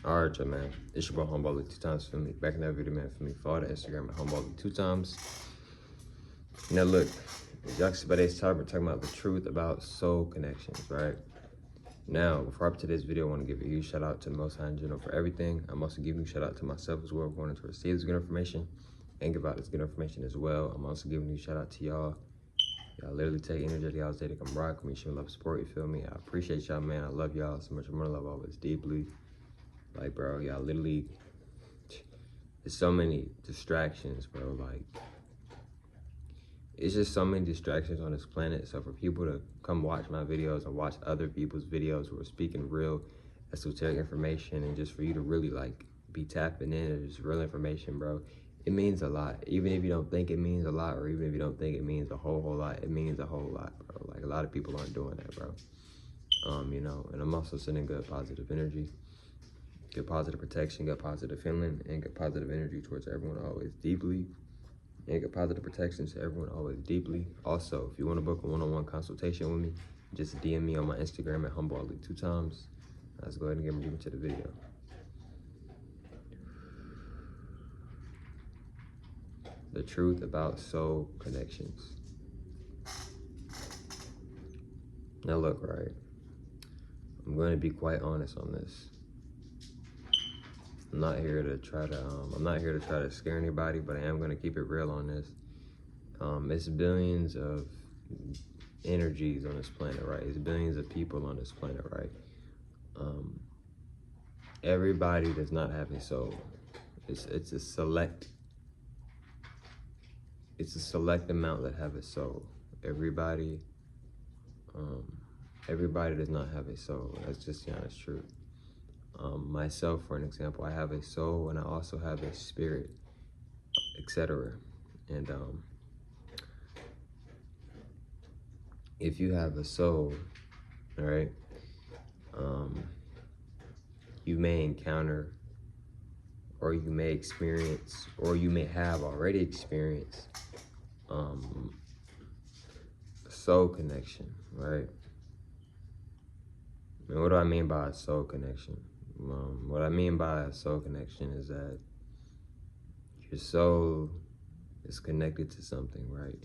All right, y'all, man. It's your boy Humboldt 2 times for me. Back in that video, man, for me. Follow the Instagram at Humboldt 2 times. Now, look, y'all can see by this topic, we're talking about the truth about soul connections, right? Now, before I get to this video, I want to give a huge shout out to the Most High in general for everything. I'm also giving a shout out to myself as well, wanting to receive this good information and give out this good information as well. I'm also giving you a shout out to y'all. Y'all literally take energy out of y'all's day to come rock with me, show love, support, you feel me? I appreciate y'all, man. I love y'all so much. I'm gonna love always deeply. Like, bro, y'all literally, there's so many distractions, bro. Like, it's just so many distractions on this planet. So for people to come watch my videos and watch other people's videos who are speaking real esoteric information, and just for you to really like be tapping in and just real information, bro, it means a lot. Even if you don't think it means a lot, or even if you don't think it means a whole lot, it means a whole lot, bro. Like, a lot of people aren't doing that, bro. You know, and I'm also sending good positive energy, good positive protection, good positive feeling, and good positive energy towards everyone always deeply. And good positive protection to everyone always deeply. Also, if you want to book a one-on-one consultation with me, just DM me on my Instagram at Humboldt2 times. Let's go ahead and get into the video. The truth about soul connections. Now look, right, I'm going to be quite honest on this. I'm not here to try to scare anybody, but I am going to keep it real on this. It's billions of energies on this planet, right? It's billions of people on this planet, right? Everybody does not have a soul. It's a select amount that have a soul. Everybody does not have a soul. That's just the honest truth. Myself, for an example, I have a soul and I also have a spirit, etc. And if you have a soul, all right, you may encounter, or you may experience, or you may have already experienced soul connection, right? And what do I mean by a soul connection? What I mean by a soul connection is that your soul is connected to something, right?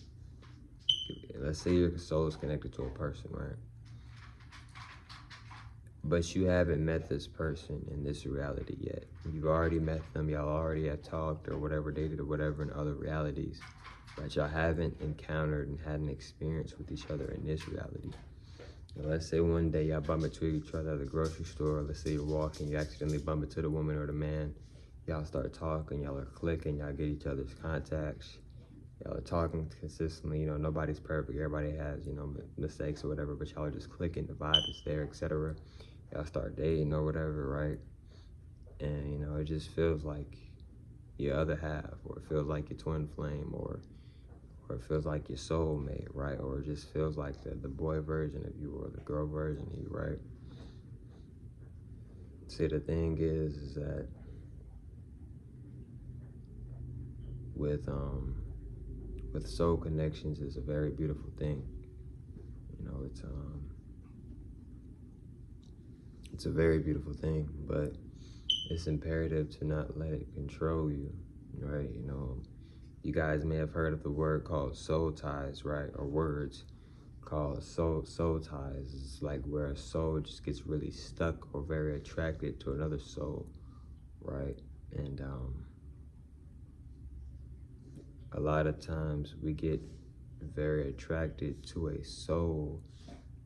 Let's say your soul is connected to a person, right? But you haven't met this person in this reality yet. You've already met them, y'all already have talked or whatever, dated or whatever in other realities, but y'all haven't encountered and had an experience with each other in this reality. Now, let's say one day y'all bump into each other at the grocery store. Let's say you're walking, you accidentally bump into the woman or the man. Y'all start talking, y'all are clicking, y'all get each other's contacts. Y'all are talking consistently, you know, nobody's perfect. Everybody has, you know, mistakes or whatever, but y'all are just clicking, the vibe is there, etc. Y'all start dating or whatever, right? And, you know, it just feels like your other half, or it feels like your twin flame, or it feels like your soulmate, right? Or it just feels like the boy version of you or the girl version of you, right? See, the thing is that with soul connections is a very beautiful thing. You know, it's a very beautiful thing, but it's imperative to not let it control you, right? You know, you guys may have heard of the word called soul ties, right? Or words called soul ties. It's like where a soul just gets really stuck or very attracted to another soul, right? And a lot of times we get very attracted to a soul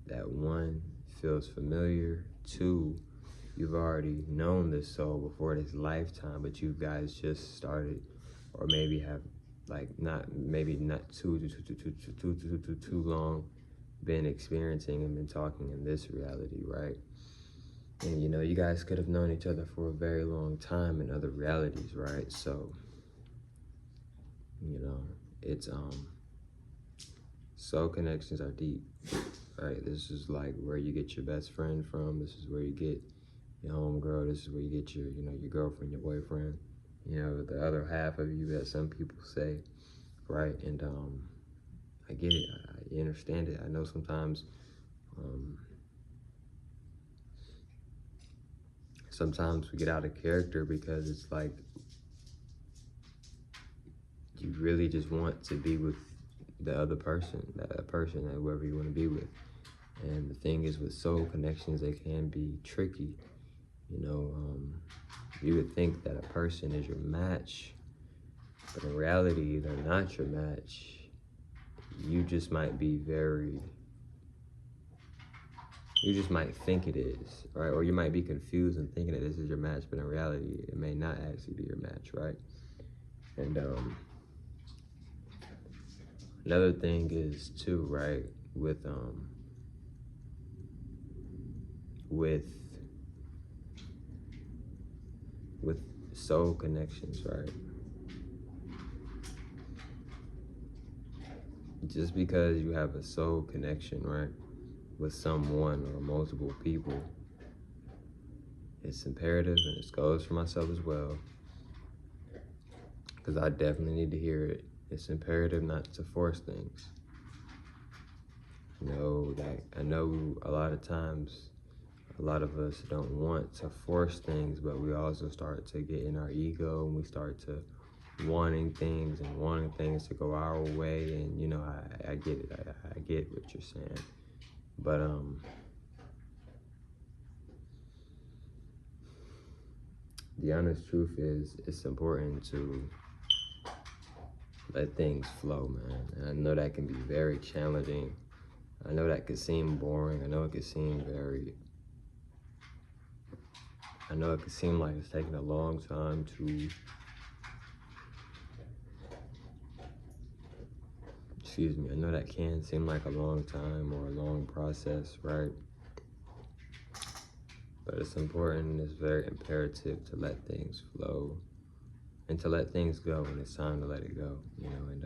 that, one, feels familiar, two, you've already known this soul before this lifetime, but you guys just started, or maybe have like not too long been experiencing and been talking in this reality, right? And you know, you guys could have known each other for a very long time in other realities, right? So, you know, it's soul connections are deep, right? This is like where you get your best friend from. This is where you get your homegirl. This is where you get your, you know, your girlfriend, your boyfriend, you know, the other half of you, as some people say, right? And I get it. I understand it. I know sometimes sometimes we get out of character because it's like you really just want to be with the other person, that person, that whoever you want to be with. And the thing is, with soul connections, they can be tricky. You know, you would think that a person is your match, but in reality, they're not your match. You just might think it is, right? Or you might be confused and thinking that this is your match, but in reality, it may not actually be your match, right? And another thing is too, right, with soul connections, right? Just because you have a soul connection, right, with someone or multiple people, it's imperative, and this goes for myself as well, because I definitely need to hear it. It's imperative not to force things. You know, that I know a lot of times, a lot of us don't want to force things, but we also start to get in our ego, and we start to wanting things to go our way. And you know, I get it. I get what you're saying, but the honest truth is, it's important to let things flow, man. And I know that can be very challenging. I know that could seem boring. I know it could seem like it's taking a long time to, excuse me, I know that can seem like a long time or a long process, right? But it's important, it's very imperative to let things flow and to let things go when it's time to let it go, you know. And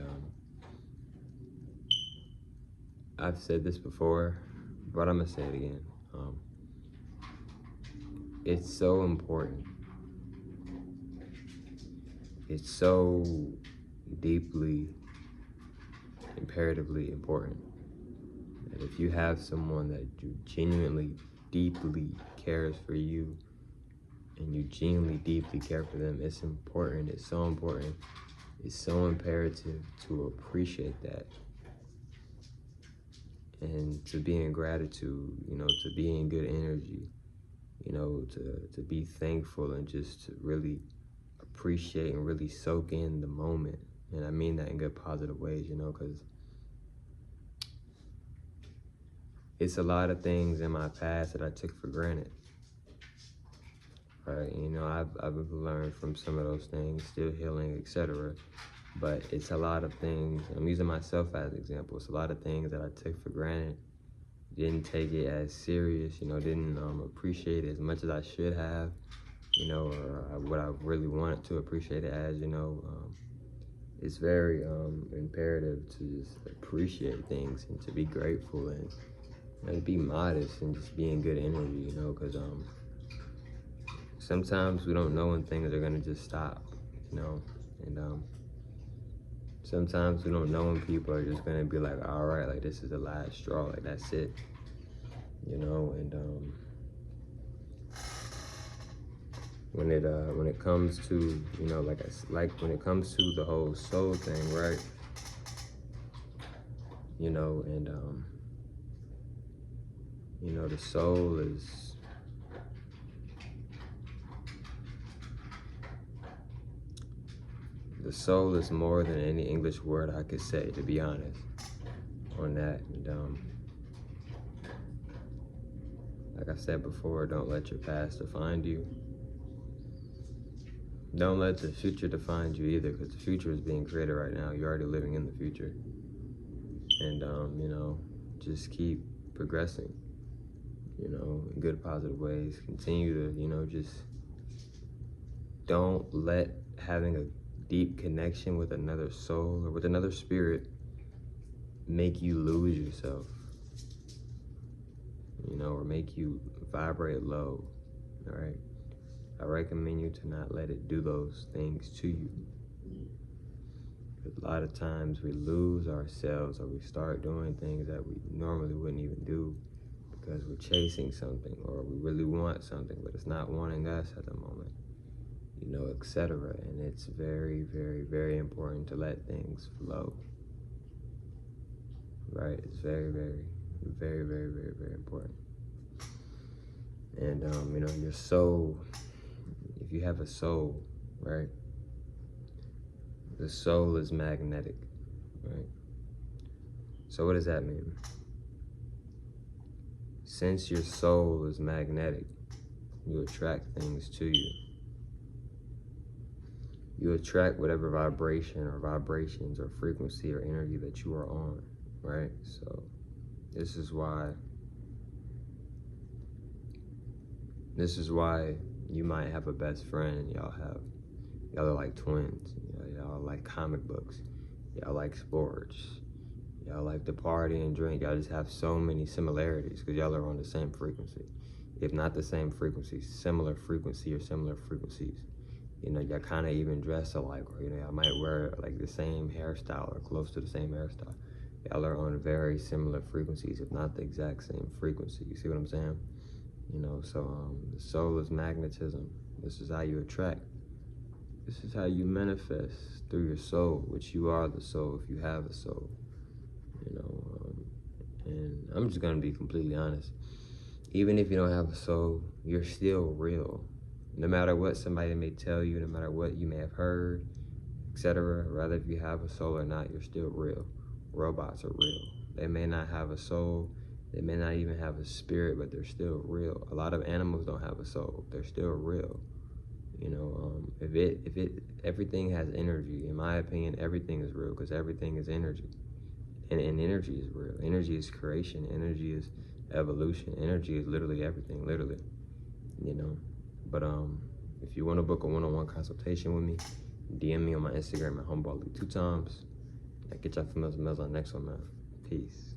I've said this before, but I'm gonna say it again. It's so important. It's so deeply, imperatively important that if you have someone that you genuinely, deeply cares for you, and you genuinely, deeply care for them, it's important. It's so important. It's so imperative to appreciate that, and to be in gratitude, you know, to be in good energy, you know, to be thankful, and just to really appreciate and really soak in the moment. And I mean that in good, positive ways, you know, because it's a lot of things in my past that I took for granted. Right, you know, I've learned from some of those things, still healing, etc. But it's a lot of things, I'm using myself as an example, it's a lot of things that I took for granted, didn't take it as serious, you know, didn't appreciate it as much as I should have, you know, or what I really wanted to appreciate it as, you know. It's very imperative to just appreciate things and to be grateful, and you know, to be modest and just be in good energy, you know, because sometimes we don't know when things are gonna just stop, you know, and sometimes we don't know when people are just gonna be like, all right, like this is the last straw, like that's it, you know. And when it comes to, you know, like when it comes to the whole soul thing, right? You know, and you know, the soul is more than any English word I could say, to be honest, on that. And like I said before, don't let your past define you. Don't let the future define you either, because the future is being created right now. You're already living in the future. And you know, just keep progressing, you know, in good, positive ways. Continue to, you know, just don't let having a deep connection with another soul or with another spirit make you lose yourself, you know, or make you vibrate low. All right, I recommend you to not let it do those things to you. A lot of times we lose ourselves, or we start doing things that we normally wouldn't even do because we're chasing something, or we really want something, but it's not wanting us at the moment, you know, etc. And it's very, very, very important to let things flow, right? It's very, very, very, very, very, very important. And, you know, your soul, if you have a soul, right? The soul is magnetic, right? So what does that mean? Since your soul is magnetic, you attract things to you. You attract whatever vibration or vibrations or frequency or energy that you are on, right? So this is why you might have a best friend and y'all are like twins. Y'all like comic books. Y'all like sports. Y'all like to party and drink. Y'all just have so many similarities because y'all are on the same frequency. If not the same frequency, similar frequency or similar frequencies. You know, y'all kind of even dress alike, or, you know, y'all might wear like the same hairstyle or close to the same hairstyle. Y'all are on very similar frequencies, if not the exact same frequency. You see what I'm saying? You know, so the soul is magnetism. This is how you attract. This is how you manifest through your soul, which you are the soul if you have a soul. You know, and I'm just gonna be completely honest. Even if you don't have a soul, you're still real. No matter what somebody may tell you, no matter what you may have heard, etc. Rather if you have a soul or not, you're still real. Robots are real. They may not have a soul. They may not even have a spirit, but they're still real. A lot of animals don't have a soul. They're still real. You know, everything has energy. In my opinion, everything is real because everything is energy. And energy is real. Energy is creation. Energy is evolution. Energy is literally everything, literally. You know, but if you want to book a one-on-one consultation with me, DM me on my Instagram at Humble 2 times. I get y'all from those mails on the next one, man. Peace.